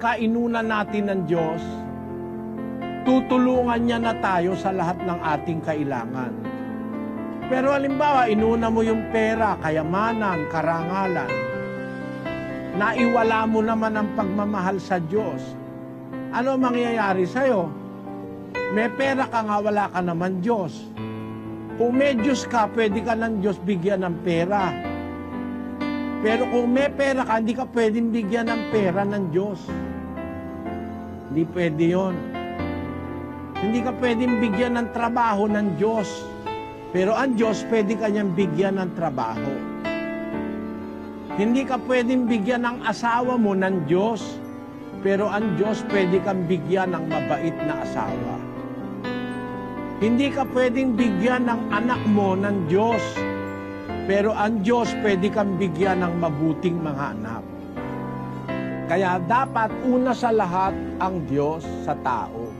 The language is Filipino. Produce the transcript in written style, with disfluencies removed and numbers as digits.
kainunan natin ng Diyos, tutulungan niya na tayo sa lahat ng ating kailangan. Pero halimbawa, inuna mo yung pera, kayamanan, karangalan, naiwala mo naman ang pagmamahal sa Diyos. Ano mangyayari sa'yo? May pera ka nga, wala ka naman Diyos. Kung may Diyos ka, pwede ka ng Diyos bigyan ng pera. Pero kung may pera ka, hindi ka pwedeng bigyan ng pera ng Diyos. Hindi pwede yun. Hindi ka pwedeng bigyan ng trabaho ng Diyos. Pero ang Diyos, pwede kanyang bigyan ng trabaho. Hindi ka pwedeng bigyan ng asawa mo ng Diyos. Pero ang Diyos, pwede kang bigyan ng mabait na asawa. Hindi ka pwedeng bigyan ng anak mo ng Diyos. Pero ang Diyos, pwede kang bigyan ng mabuting mga anak. Kaya dapat una sa lahat ang Diyos sa tao.